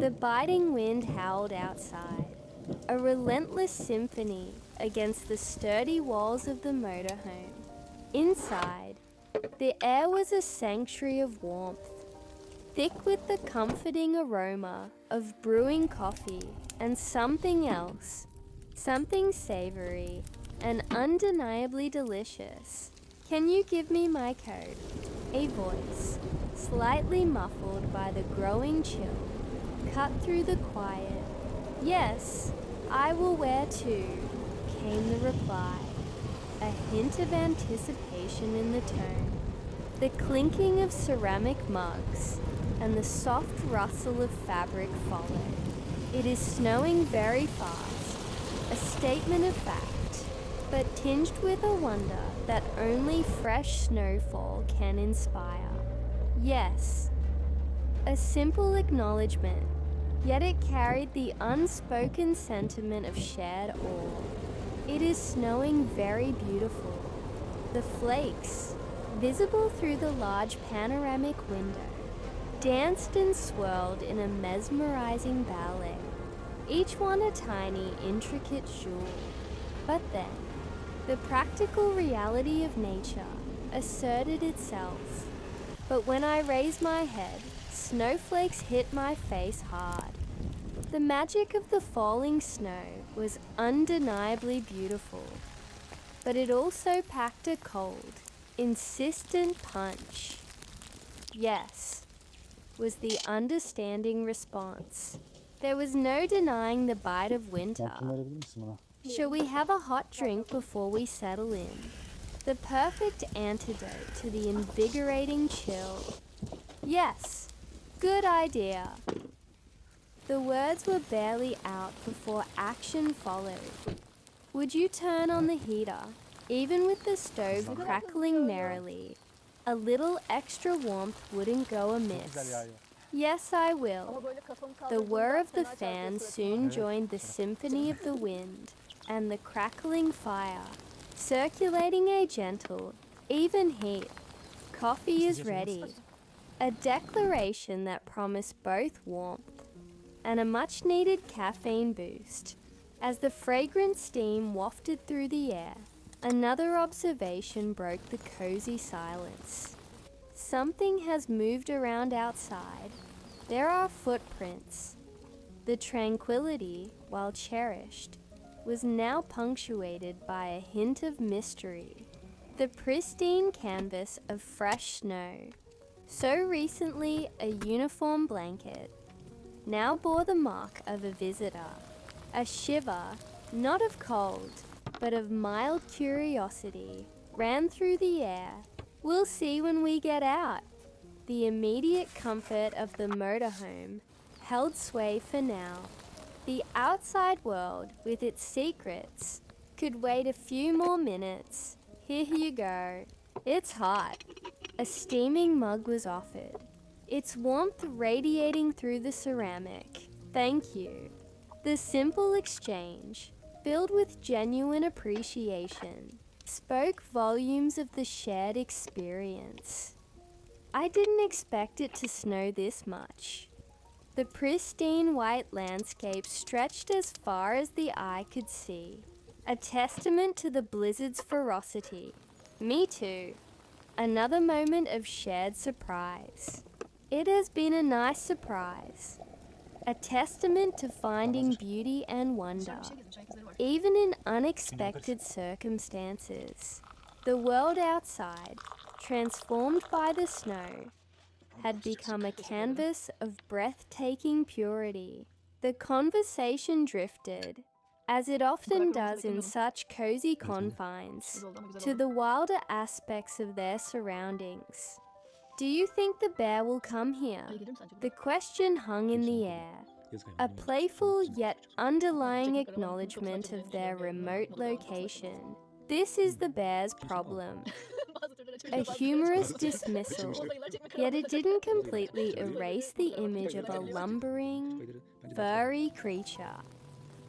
The biting wind howled outside, a relentless symphony against the sturdy walls of the motorhome. Inside, the air was a sanctuary of warmth, thick with the comforting aroma of brewing coffee and something else, something savory and undeniably delicious. "Can you give me my coat?" A voice, slightly muffled by the growing chill, cut through the quiet. "Yes, I will wear too," came the reply, a hint of anticipation in the tone. The clinking of ceramic mugs and the soft rustle of fabric followed. It is snowing very fast, a statement of fact, but tinged with a wonder that only fresh snowfall can inspire. Yes, a simple acknowledgement, yet it carried the unspoken sentiment of shared awe. It is snowing very beautiful. The flakes, visible through the large panoramic window, danced and swirled in a mesmerizing ballet, each one a tiny, intricate jewel. But then, the practical reality of nature asserted itself. But when I raised my head, snowflakes hit my face hard. The magic of the falling snow was undeniably beautiful, but it also packed a cold, insistent punch. "Yes," was the understanding response. There was no denying the bite of winter. "Shall we have a hot drink before we settle in?" The perfect antidote to the invigorating chill. "Yes, good idea." The words were barely out before action followed. "Would you turn on the heater?" Even with the stove crackling merrily, a little extra warmth wouldn't go amiss. "Yes, I will." The whir of the fan soon joined the symphony of the wind and the crackling fire, circulating a gentle, even heat. Coffee is ready. A declaration that promised both warmth and a much-needed caffeine boost. As the fragrant steam wafted through the air, another observation broke the cozy silence. Something has moved around outside. There are footprints. The tranquility, while cherished, was now punctuated by a hint of mystery. The pristine canvas of fresh snow, so recently a uniform blanket, now bore the mark of a visitor. A shiver, not of cold, but of mild curiosity, ran through the air. "We'll see when we get out." The immediate comfort of the motorhome held sway for now. The outside world, with its secrets, could wait a few more minutes. "Here you go." "It's hot." A steaming mug was offered, its warmth radiating through the ceramic. "Thank you." The simple exchange, filled with genuine appreciation, spoke volumes of the shared experience. I didn't expect it to snow this much. The pristine white landscape stretched as far as the eye could see, a testament to the blizzard's ferocity. "Me too." Another moment of shared surprise. "It has been a nice surprise." A testament to finding beauty and wonder, even in unexpected circumstances. The world outside, transformed by the snow, had become a canvas of breathtaking purity. The conversation drifted, as it often does in such cozy confines, to the wilder aspects of their surroundings. "Do you think the bear will come here?" The question hung in the air, a playful yet underlying acknowledgement of their remote location. "This is the bear's problem." A humorous dismissal, yet it didn't completely erase the image of a lumbering, furry creature.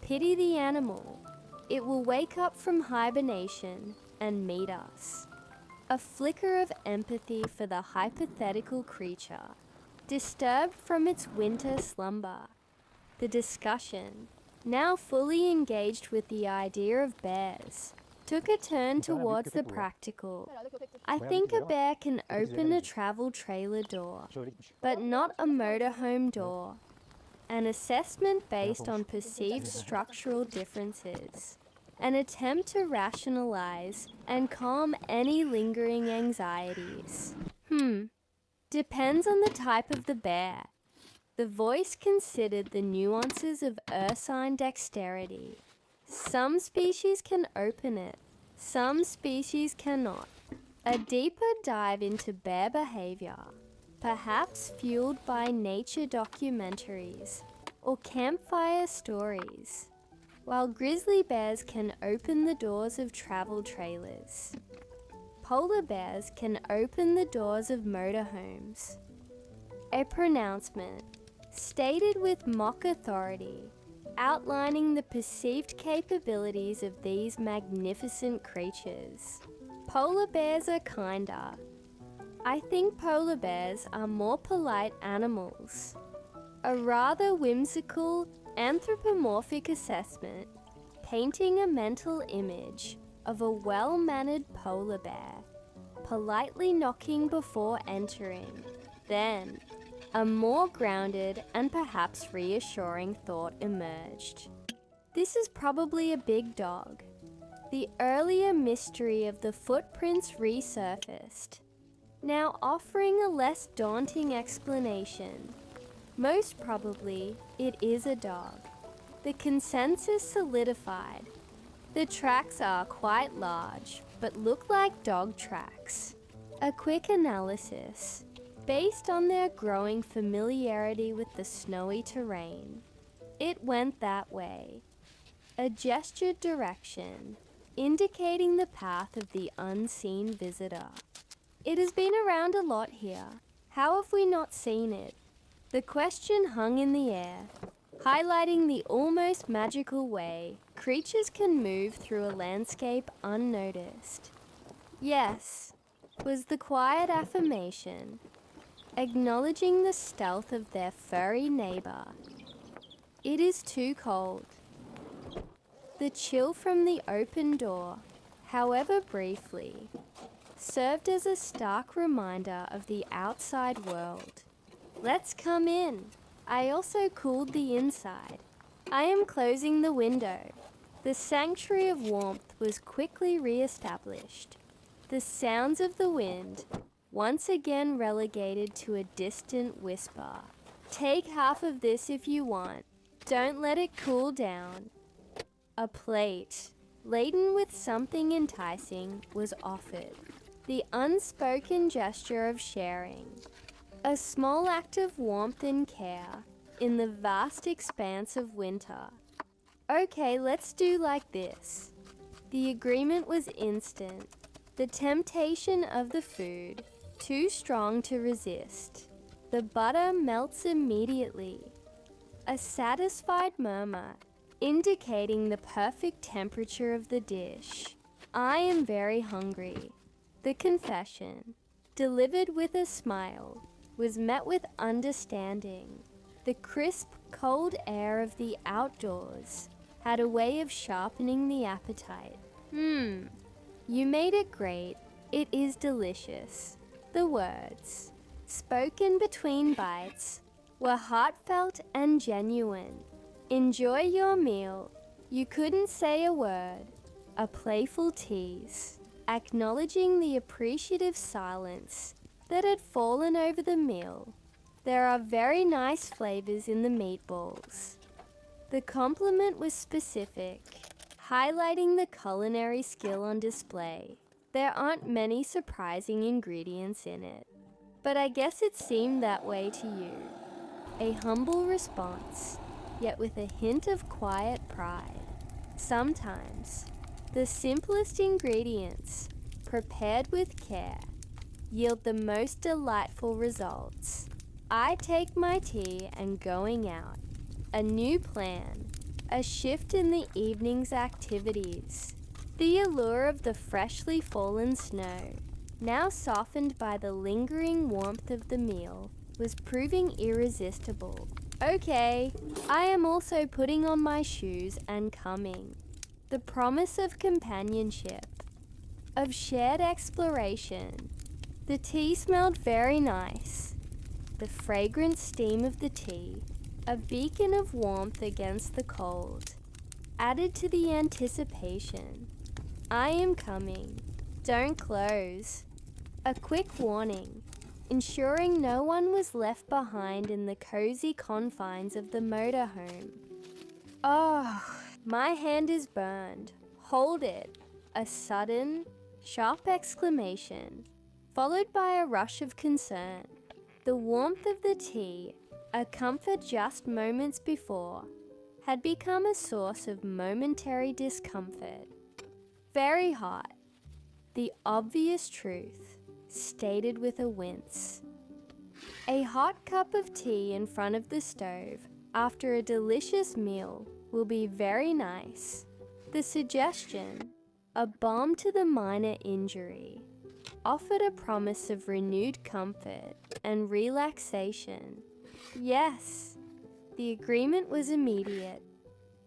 Pity the animal. It will wake up from hibernation and meet us. A flicker of empathy for the hypothetical creature, disturbed from its winter slumber. The discussion, now fully engaged with the idea of bears, took a turn towards the practical. I think a bear can open a travel trailer door, but not a motorhome door. An assessment based on perceived structural differences. An attempt to rationalize and calm any lingering anxieties. Depends on the type of the bear. The voice considered the nuances of ursine dexterity. Some species can open it, some species cannot. A deeper dive into bear behavior, perhaps fueled by nature documentaries or campfire stories, while grizzly bears can open the doors of travel trailers. Polar bears can open the doors of motorhomes. A pronouncement, stated with mock authority, outlining the perceived capabilities of these magnificent creatures. Polar bears are kinder. I think polar bears are more polite animals. A rather whimsical, anthropomorphic assessment, painting a mental image of a well-mannered polar bear, politely knocking before entering. Then, a more grounded and perhaps reassuring thought emerged. This is probably a big dog. The earlier mystery of the footprints resurfaced, now offering a less daunting explanation. Most probably, it is a dog. The consensus solidified. The tracks are quite large, but look like dog tracks. A quick analysis, based on their growing familiarity with the snowy terrain. It went that way. A gestured direction, indicating the path of the unseen visitor. It has been around a lot here. How have we not seen it? The question hung in the air, highlighting the almost magical way creatures can move through a landscape unnoticed. Yes, was the quiet affirmation, acknowledging the stealth of their furry neighbor. It is too cold. The chill from the open door, however briefly, served as a stark reminder of the outside world. Let's come in. I also cooled the inside. I am closing the window. The sanctuary of warmth was quickly re-established. The sounds of the wind, once again relegated to a distant whisper. Take half of this if you want. Don't let it cool down. A plate, laden with something enticing, was offered. The unspoken gesture of sharing. A small act of warmth and care in the vast expanse of winter. Okay, let's do like this. The agreement was instant. The temptation of the food, too strong to resist. The butter melts immediately. A satisfied murmur, indicating the perfect temperature of the dish. I am very hungry. The confession, delivered with a smile, was met with understanding. The crisp, cold air of the outdoors had a way of sharpening the appetite. You made it great. It is delicious. The words, spoken between bites, were heartfelt and genuine. Enjoy your meal. You couldn't say a word. A playful tease, acknowledging the appreciative silence that had fallen over the meal. There are very nice flavors in the meatballs. The compliment was specific, highlighting the culinary skill on display. There aren't many surprising ingredients in it, but I guess it seemed that way to you. A humble response, yet with a hint of quiet pride. Sometimes, the simplest ingredients, prepared with care, yield the most delightful results. I take my tea and going out. A new plan, a shift in the evening's activities. The allure of the freshly fallen snow, now softened by the lingering warmth of the meal, was proving irresistible. Okay, I am also putting on my shoes and coming. The promise of companionship, of shared exploration. The tea smelled very nice. The fragrant steam of the tea, a beacon of warmth against the cold, added to the anticipation. I am coming. Don't close. A quick warning, ensuring no one was left behind in the cozy confines of the motorhome. Oh, my hand is burned. Hold it. A sudden, sharp exclamation, followed by a rush of concern. The warmth of the tea, a comfort just moments before, had become a source of momentary discomfort. Very hot. The obvious truth, stated with a wince. A hot cup of tea in front of the stove after a delicious meal will be very nice. The suggestion, a balm to the minor injury, offered a promise of renewed comfort and relaxation. Yes, the agreement was immediate.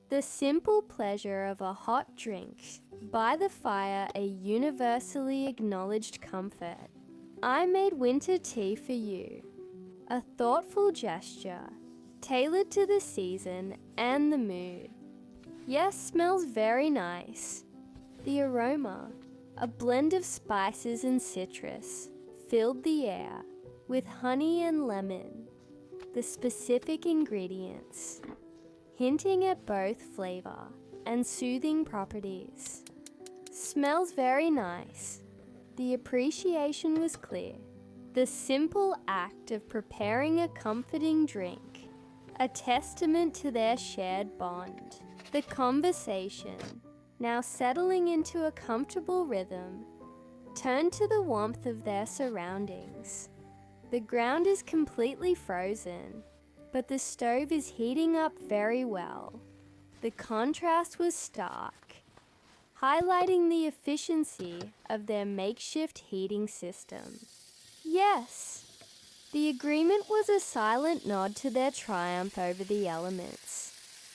The simple pleasure of a hot drink by the fire, a universally acknowledged comfort. I made winter tea for you, a thoughtful gesture, tailored to the season and the mood. Yes, smells very nice. The aroma, a blend of spices and citrus, filled the air with honey and lemon, the specific ingredients, hinting at both flavor and soothing properties. Smells very nice. The appreciation was clear. The simple act of preparing a comforting drink, a testament to their shared bond. The conversation, now settling into a comfortable rhythm, turned to the warmth of their surroundings. The ground is completely frozen, but the stove is heating up very well. The contrast was stark, highlighting the efficiency of their makeshift heating system. Yes, the agreement was a silent nod to their triumph over the elements.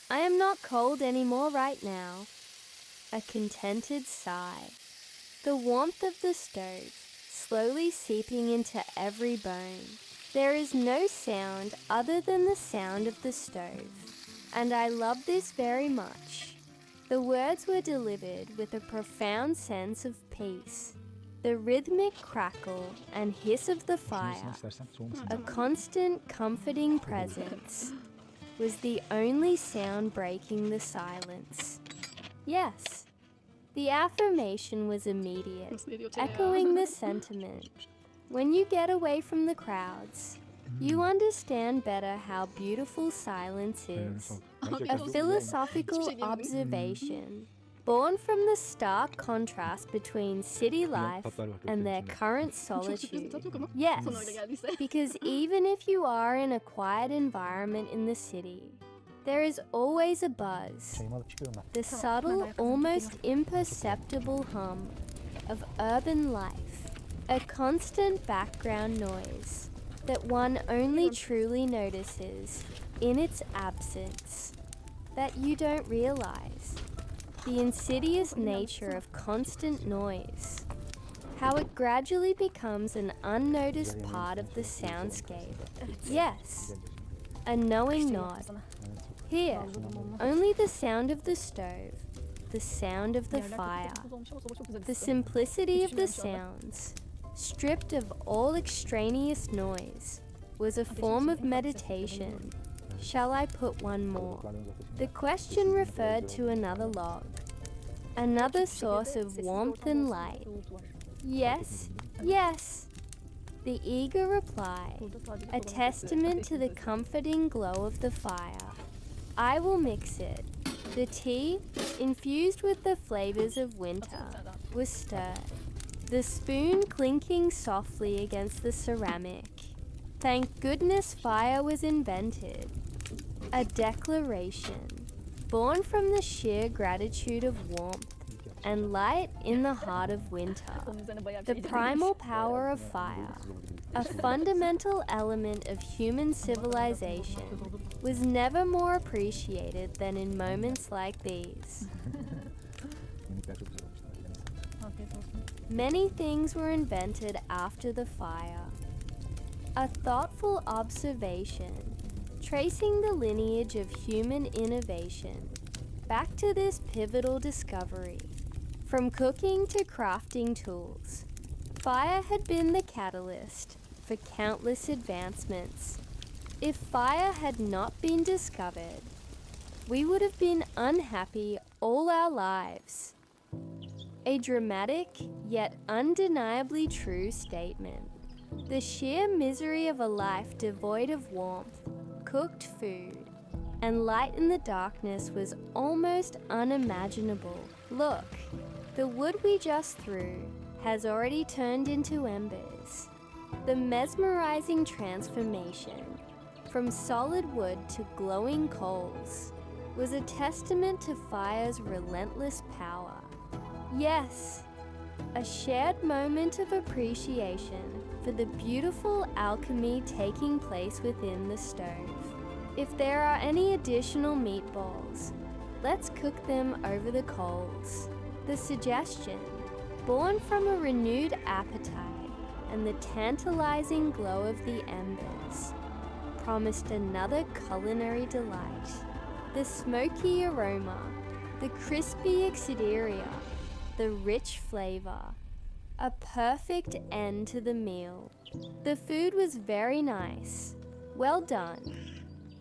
I am not cold anymore right now. A contented sigh. The warmth of the stove slowly seeping into every bone. There is no sound other than the sound of the stove, and I love this very much. The words were delivered with a profound sense of peace. The rhythmic crackle and hiss of the fire, a constant comforting presence, was the only sound breaking the silence. Yes, the affirmation was immediate, echoing the sentiment. When you get away from the crowds, you understand better how beautiful silence is. A philosophical observation, born from the stark contrast between city life and their current solitude. Yes, because even if you are in a quiet environment in the city, there is always a buzz, the subtle, almost imperceptible hum of urban life, a constant background noise that one only truly notices in its absence, that you don't realize. The insidious nature of constant noise, how it gradually becomes an unnoticed part of the soundscape. Yes, a knowing nod. Here, only the sound of the stove, the sound of the fire, the simplicity of the sounds, stripped of all extraneous noise, was a form of meditation. Shall I put one more? The question referred to another log, another source of warmth and light. Yes, yes. The eager reply, a testament to the comforting glow of the fire. I will mix it. The tea, infused with the flavors of winter, was stirred, the spoon clinking softly against the ceramic. Thank goodness fire was invented. A declaration, born from the sheer gratitude of warmth and light in the heart of winter. The primal power of fire, a fundamental element of human civilization, was never more appreciated than in moments like these. Many things were invented after the fire. A thoughtful observation, tracing the lineage of human innovation back to this pivotal discovery. From cooking to crafting tools, fire had been the catalyst for countless advancements. If fire had not been discovered, we would have been unhappy all our lives. A dramatic, yet undeniably true statement. The sheer misery of a life devoid of warmth, cooked food, and light in the darkness was almost unimaginable. Look, the wood we just threw has already turned into embers. The mesmerizing transformation from solid wood to glowing coals was a testament to fire's relentless power. Yes, a shared moment of appreciation for the beautiful alchemy taking place within the stove. If there are any additional meatballs, let's cook them over the coals. The suggestion, born from a renewed appetite and the tantalizing glow of the embers, promised another culinary delight. The smoky aroma, the crispy exterior, the rich flavor, a perfect end to the meal. The food was very nice, well done,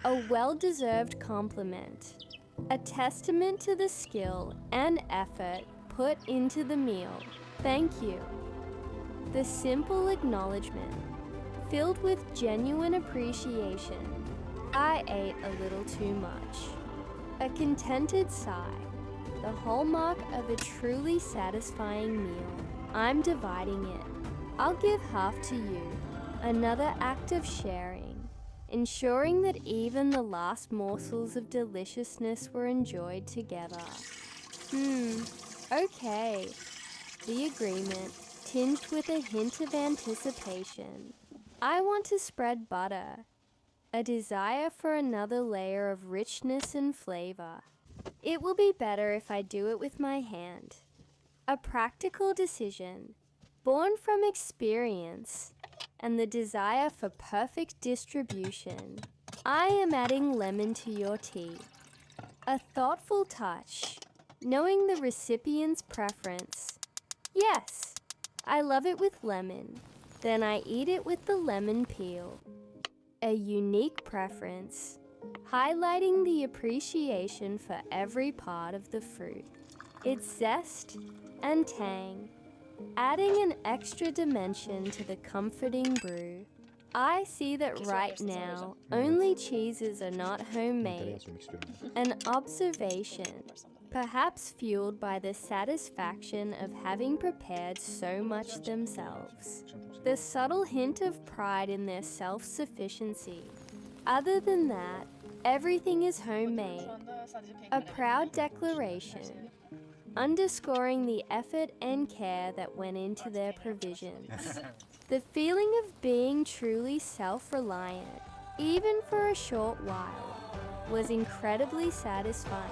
a well-deserved compliment, a testament to the skill and effort put into the meal. Thank you. The simple acknowledgement, filled with genuine appreciation. I ate a little too much. A contented sigh, the hallmark of a truly satisfying meal. I'm dividing it. I'll give half to you. Another act of sharing, ensuring that even the last morsels of deliciousness were enjoyed together. Okay. The agreement, tinged with a hint of anticipation. I want to spread butter. A desire for another layer of richness and flavor. It will be better if I do it with my hand. A practical decision, born from experience and the desire for perfect distribution. I am adding lemon to your tea. A thoughtful touch, knowing the recipient's preference. Yes, I love it with lemon. Then I eat it with the lemon peel. A unique preference, highlighting the appreciation for every part of the fruit. Its zest and tang, adding an extra dimension to the comforting brew. I see that right now, only cheeses are not homemade. An observation, perhaps fueled by the satisfaction of having prepared so much themselves. The subtle hint of pride in their self-sufficiency. Other than that, everything is homemade. A proud declaration, underscoring the effort and care that went into their provisions. The feeling of being truly self-reliant, even for a short while, was incredibly satisfying.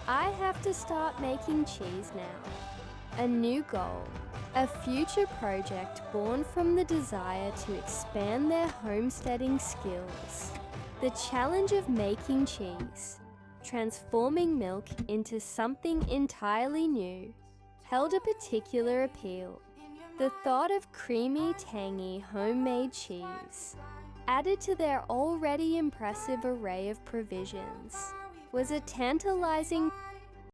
I have to start making cheese now. A new goal, a future project born from the desire to expand their homesteading skills. The challenge of making cheese, transforming milk into something entirely new, held a particular appeal. The thought of creamy, tangy, homemade cheese, added to their already impressive array of provisions, was a tantalizing